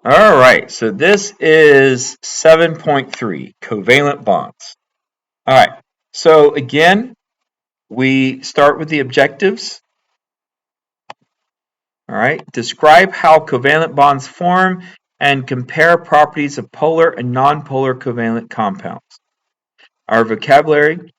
All right, so this is 7.3, covalent bonds. All right, so again, we start with the objectives. All right, describe how covalent bonds form and compare properties of polar and nonpolar covalent compounds. Our vocabulary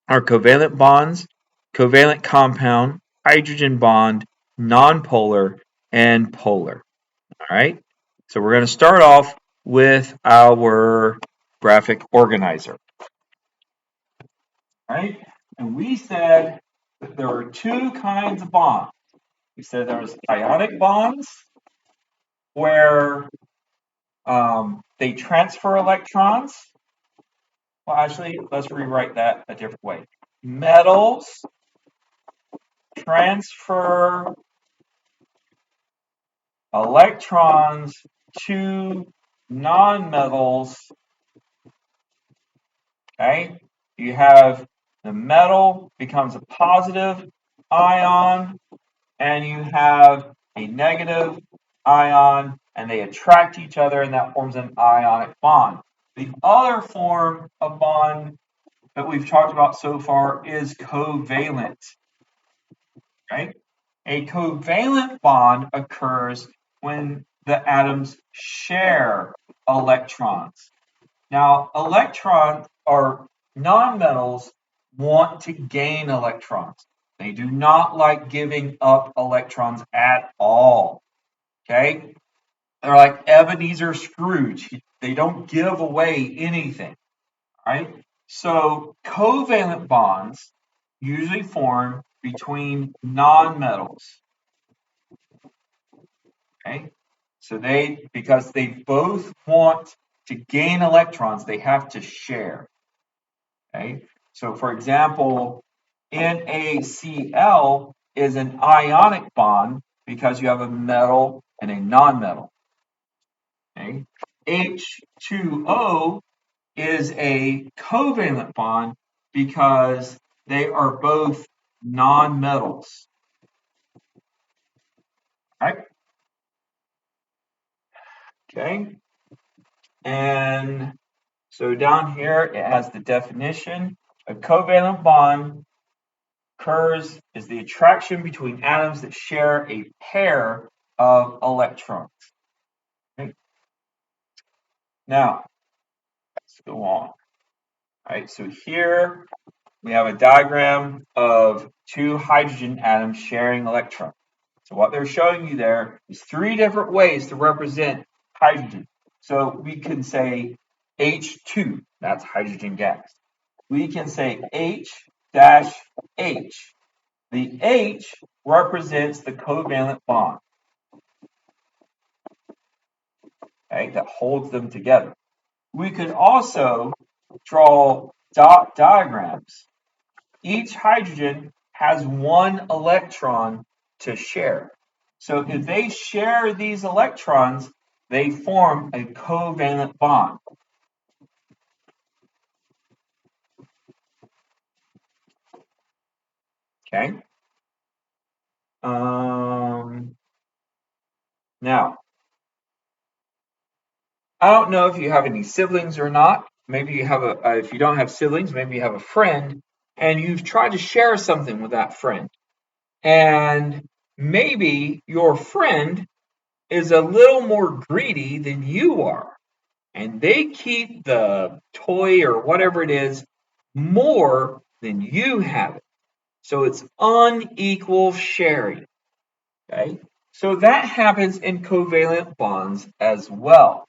are covalent bonds, covalent compound, hydrogen bond, nonpolar, and polar. All right, so we're going to start off with our graphic organizer. All right, and we said that there are two kinds of bonds. We said there's ionic bonds where they transfer electrons. Well, actually, let's rewrite that a different way. Metals transfer electrons to nonmetals. Okay, you have the metal becomes a positive ion, and you have a negative ion, and they attract each other, and that forms an ionic bond. The other form of bond that we've talked about so far is covalent. Right? A covalent bond occurs when the atoms share electrons. Now, electrons or nonmetals want to gain electrons. They do not like giving up electrons at all. Okay? They're like Ebenezer Scrooge. They don't give away anything. Right? So covalent bonds usually form between nonmetals. Okay? So because they both want to gain electrons, they have to share. Okay? So for example, NaCl is an ionic bond because you have a metal and a nonmetal. Okay? H2O is a covalent bond because they are both nonmetals. Right? Okay. And so down here it has the definition. A covalent bond occurs is the attraction between atoms that share a pair of electrons. Okay. Now, let's go on. All right, so here we have a diagram of two hydrogen atoms sharing electrons. So what they're showing you there is three different ways to represent hydrogen. So we can say H2, that's hydrogen gas. We can say H dash H. The H represents the covalent bond, okay, that holds them together. We could also draw dot diagrams. Each hydrogen has one electron to share. So if they share these electrons, they form a covalent bond. Okay. Now, I don't know if you have any siblings or not. Maybe you have if you don't have siblings, maybe you have a friend and you've tried to share something with that friend. And maybe your friend is a little more greedy than you are. And they keep the toy or whatever it is more than you have it. So it's unequal sharing. Okay. So that happens in covalent bonds as well.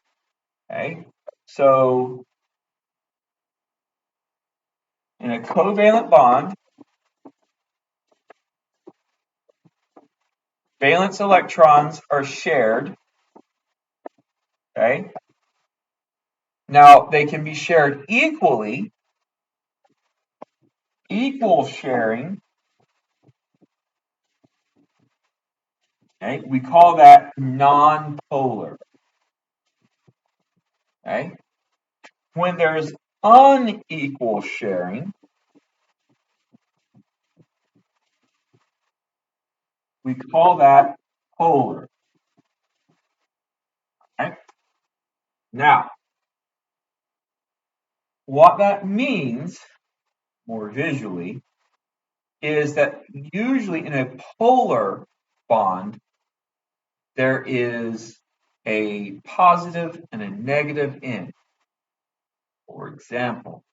Okay. So in a covalent bond, valence electrons are shared. Okay. Now they can be shared equally. Equal sharing. Okay. We call that nonpolar. Okay. When there's unequal sharing, we call that polar. Okay? Now, what that means, more visually, is that usually in a polar bond, there is a positive and a negative end. For example,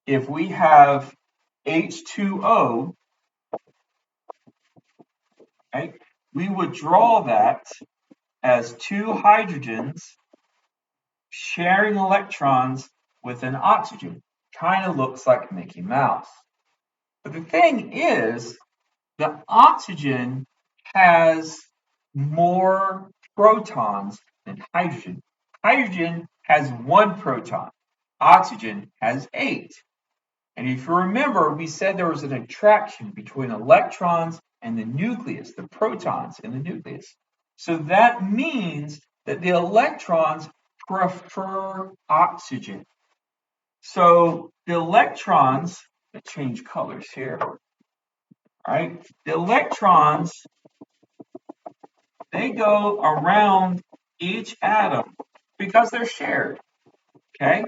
if we have H2O, right, we would draw that as two hydrogens sharing electrons with an oxygen. Kind of looks like Mickey Mouse. But the thing is, the oxygen has more protons than hydrogen. Hydrogen has 1 proton. Oxygen has 8. And if you remember, we said there was an attraction between electrons and the nucleus, the protons in the nucleus. So that means that the electrons prefer oxygen. So the electrons, let's change colors here. All right, the electrons, they go around each atom because they're shared. Okay,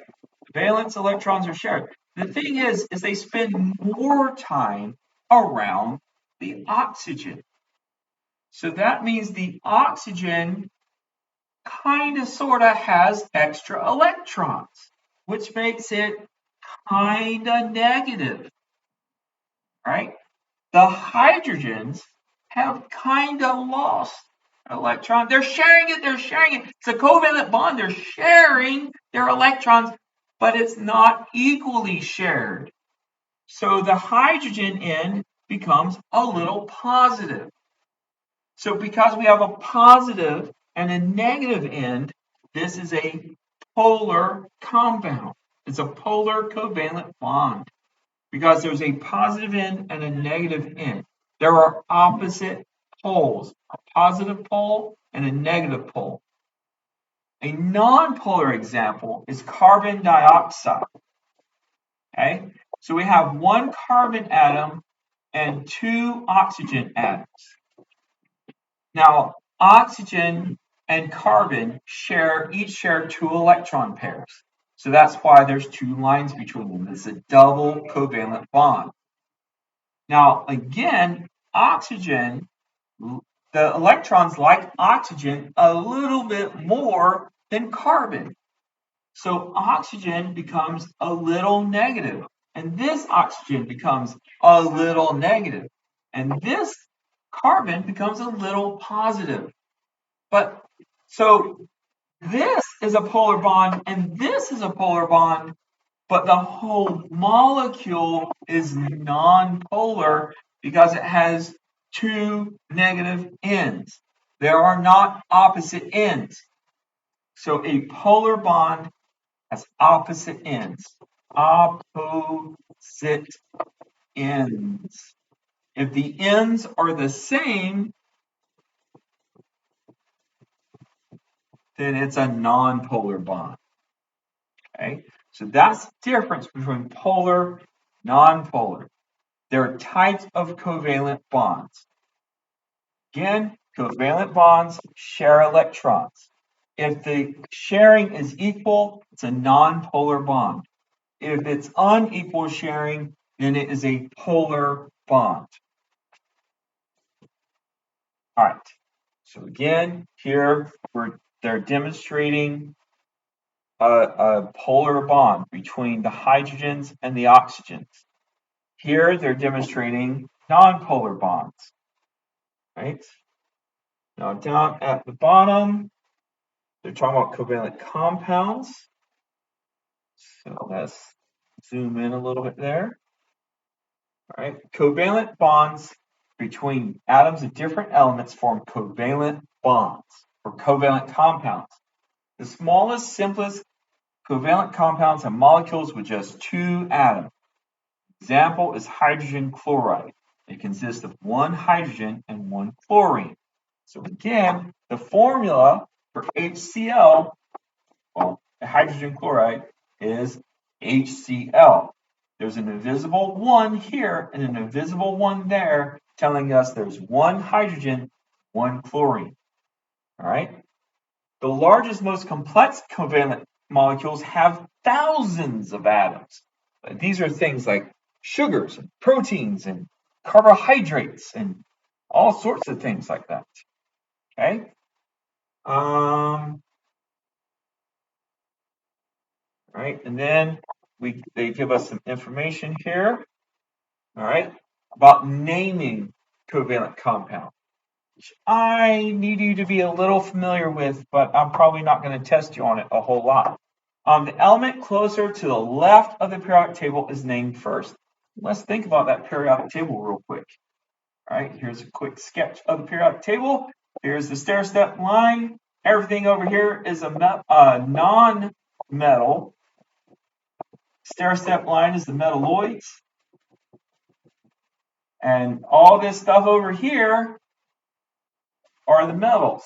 valence electrons are shared. The thing is they spend more time around the oxygen. So that means the oxygen kind of sort of has extra electrons, which makes it kind of negative, right? The hydrogens have kind of lost electrons. They're sharing it. It's a covalent bond. They're sharing their electrons, but it's not equally shared. So the hydrogen end becomes a little positive. So because we have a positive and a negative end, this is a polar compound. It's a polar covalent bond because there's a positive end and a negative end. There are opposite poles, a positive pole and a negative pole. A nonpolar example is carbon dioxide. Okay, so we have 1 carbon atom and 2 oxygen atoms. Now, oxygen and carbon each share 2 electron pairs. So that's why there's 2 lines between them. It's a double covalent bond. Now, again, oxygen, the electrons like oxygen a little bit more than carbon. So oxygen becomes a little negative, and this oxygen becomes a little negative, and this carbon becomes a little positive. But so this is a polar bond, and this is a polar bond, but the whole molecule is nonpolar because it has 2 negative ends. There are not opposite ends. So a polar bond has opposite ends. Opposite ends. If the ends are the same, then it's a nonpolar bond. Okay, so that's the difference between polar and nonpolar. There are types of covalent bonds. Again, covalent bonds share electrons. If the sharing is equal, it's a nonpolar bond. If it's unequal sharing, then it is a polar bond. All right. So again, here they're demonstrating a polar bond between the hydrogens and the oxygens. Here they're demonstrating nonpolar bonds. Right? Now down at the bottom, they're talking about covalent compounds. So let's zoom in a little bit there. All right, covalent bonds between atoms of different elements form covalent bonds or covalent compounds. The smallest, simplest covalent compounds have molecules with just 2 atoms. Example is hydrogen chloride. It consists of 1 hydrogen and 1 chlorine. So again, the formula for HCl, well, hydrogen chloride, is HCl. There's an invisible 1 here and an invisible 1 there, telling us there's 1 hydrogen, 1 chlorine. All right? The largest, most complex covalent molecules have thousands of atoms. These are things like sugars and proteins and carbohydrates and all sorts of things like that. Okay. Right, and then they give us some information here. All right, about naming covalent compounds. I need you to be a little familiar with, but I'm probably not going to test you on it a whole lot. The element closer to the left of the periodic table is named first. Let's think about that periodic table real quick. All right, here's a quick sketch of the periodic table. Here's the stair-step line. Everything over here is a non-metal. Stair-step line is the metalloids. And all this stuff over here are the metals.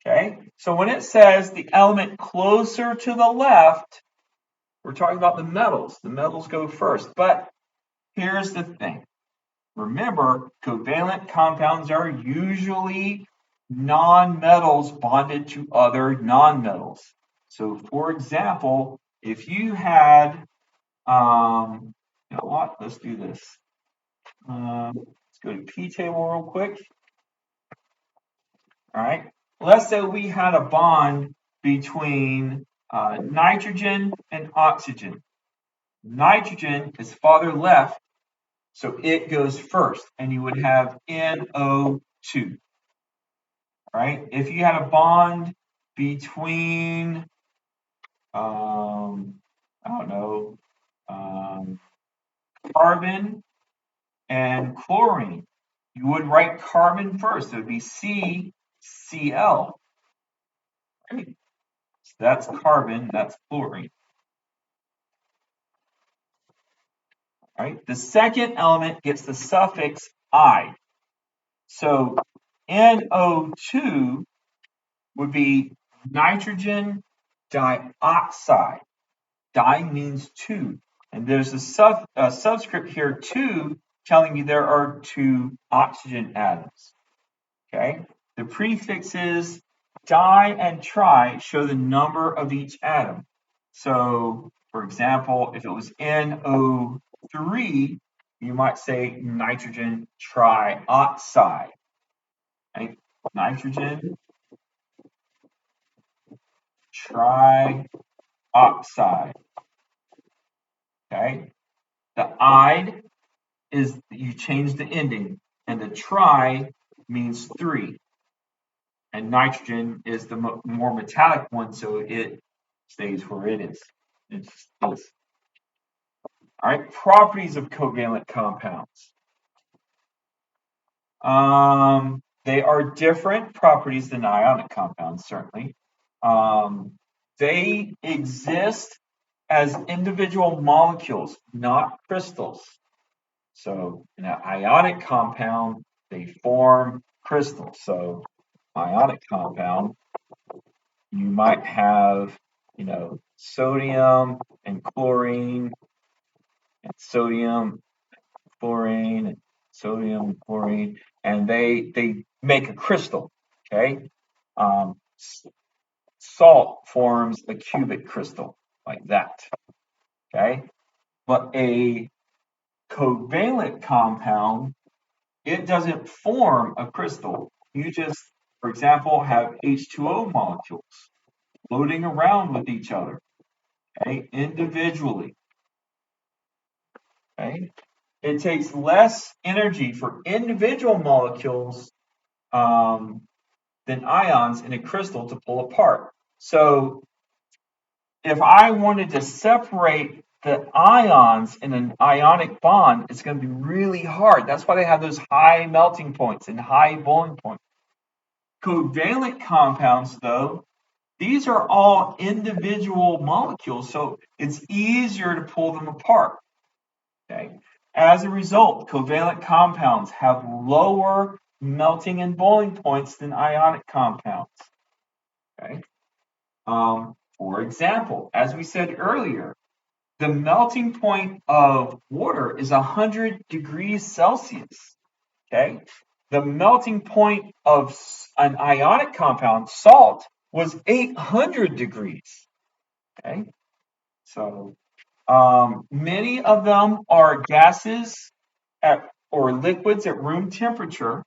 Okay, so when it says the element closer to the left, we're talking about the metals. The metals go first. But here's the thing. Remember, covalent compounds are usually non-metals bonded to other non-metals. So, for example, if you had, you know what? Let's do this. Let's go to P table real quick. All right. Let's say we had a bond between nitrogen and oxygen. Nitrogen is farther left, so it goes first, and you would have NO2. Right? If you had a bond between, I don't know, carbon and chlorine, you would write carbon first. It would be CCl. Right? So that's carbon, that's chlorine. Right? The second element gets the suffix I. So NO2 would be nitrogen dioxide. Di means two. And there's a subscript here, 2, telling you there are 2 oxygen atoms. Okay? The prefixes di and tri show the number of each atom. So, for example, if it was NO3, you might say nitrogen trioxide. Right? Nitrogen trioxide. Okay? The "ide" is you change the ending, and the tri means 3. And nitrogen is the more metallic one, so it stays where it is. It's this. All right, properties of covalent compounds. They are different properties than ionic compounds, certainly. They exist as individual molecules, not crystals. So in an ionic compound, they form crystals. So ionic compound, you might have, you know, sodium and chlorine, and sodium, chlorine, and sodium, and chlorine, and they make a crystal. Okay, salt forms a cubic crystal like that. Okay, but a covalent compound, it doesn't form a crystal. You just, for example, have H2O molecules floating around with each other, okay, individually. Okay, it takes less energy for individual molecules than ions in a crystal to pull apart. So if I wanted to separate the ions in an ionic bond, it's going to be really hard. That's why they have those high melting points and high boiling points. Covalent compounds, though, these are all individual molecules, so it's easier to pull them apart. Okay. As a result, covalent compounds have lower melting and boiling points than ionic compounds. Okay. For example, as we said earlier, the melting point of water is 100 degrees Celsius. Okay. the melting point of an ionic compound, salt, was 800 degrees. Okay, so many of them are gases or liquids at room temperature.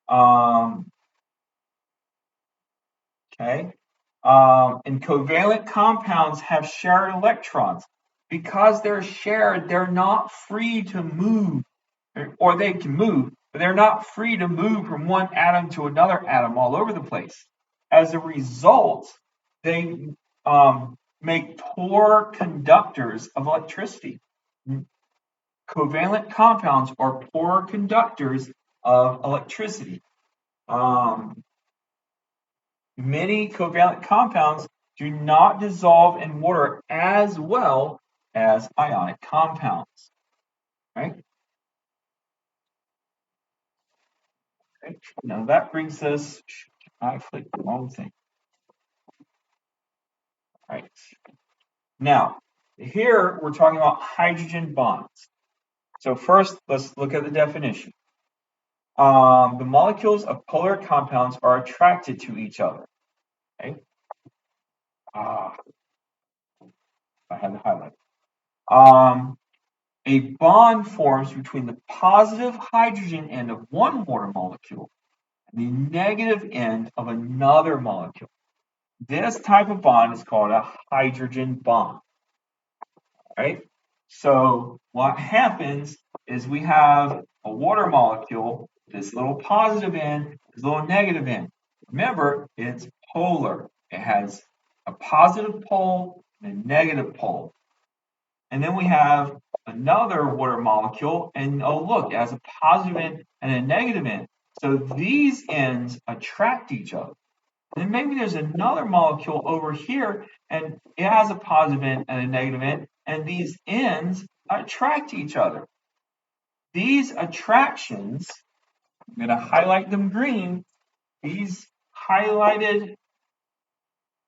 Okay, and covalent compounds have shared electrons. Because they're shared, they're not free to move, or they can move, but they're not free to move from one atom to another atom all over the place. As a result, they make poor conductors of electricity. Covalent compounds are poor conductors of electricity. Many covalent compounds do not dissolve in water as well as ionic compounds. Right? Okay. Now that brings us, I clicked the wrong thing. Right. Now, here we're talking about hydrogen bonds. So first, let's look at the definition. The molecules of polar compounds are attracted to each other. Okay. I had to highlight. A bond forms between the positive hydrogen end of one water molecule and the negative end of another molecule. This type of bond is called a hydrogen bond. Right? So what happens is we have a water molecule, this little positive end, this little negative end. Remember, it's polar. It has a positive pole and a negative pole. And then we have another water molecule, and oh look, it has a positive end and a negative end. So these ends attract each other. Then maybe there's another molecule over here, and it has a positive end and a negative end, and these ends attract each other. These attractions, I'm going to highlight them green. These highlighted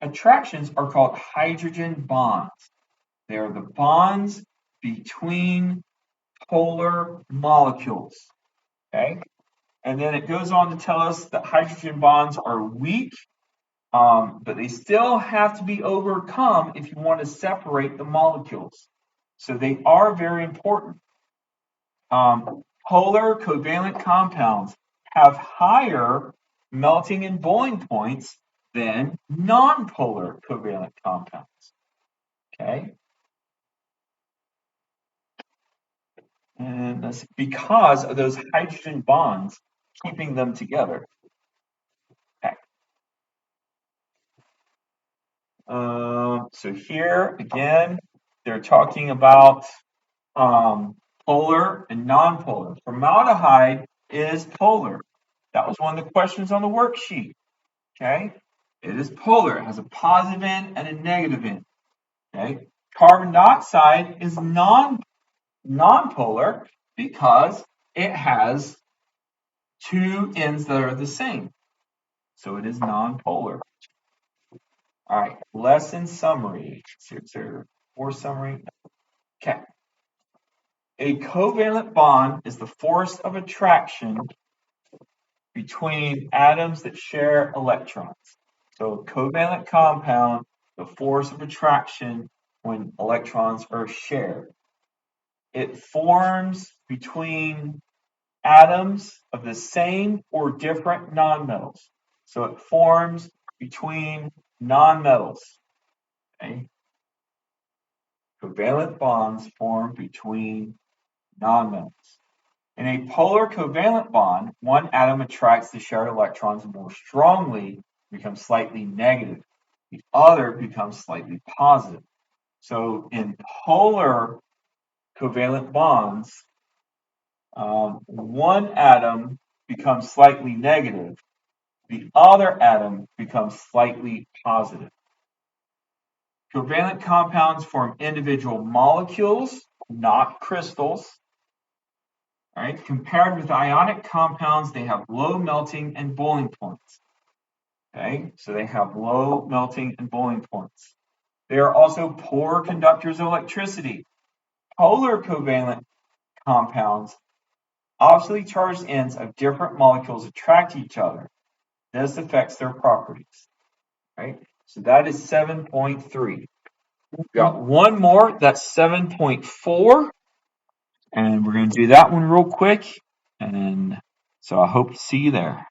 attractions are called hydrogen bonds. They are the bonds between polar molecules. Okay, and then it goes on to tell us that hydrogen bonds are weak, but they still have to be overcome if you want to separate the molecules. So they are very important. Polar covalent compounds have higher melting and boiling points than non-polar covalent compounds. Okay. And that's because of those hydrogen bonds keeping them together. Okay. So here again, they're talking about polar and non-polar. Formaldehyde is polar. That was one of the questions on the worksheet. Okay, it is polar. It has a positive end and a negative end. Okay, carbon dioxide is non-polar because it has two ends that are the same. So it is non-polar. All right, lesson summary. Is there more summary? Okay. A covalent bond is the force of attraction between atoms that share electrons. So a covalent compound, the force of attraction when electrons are shared. It forms between atoms of the same or different nonmetals. So it forms between nonmetals. Okay? Covalent bonds form between nonmetals. In a polar covalent bond, one atom attracts the shared electrons more strongly, becomes slightly negative. The other becomes slightly positive. So in polar covalent bonds, one atom becomes slightly negative. The other atom becomes slightly positive. Covalent compounds form individual molecules, not crystals. Right? Compared with ionic compounds, they have low melting and boiling points. Okay, so they have low melting and boiling points. They are also poor conductors of electricity. Polar covalent compounds oppositely charged ends of different molecules attract each other. This affects their properties. Right? So that is 7.3. We've got one more, that's 7.4. And we're going to do that one real quick. And so I hope to see you there.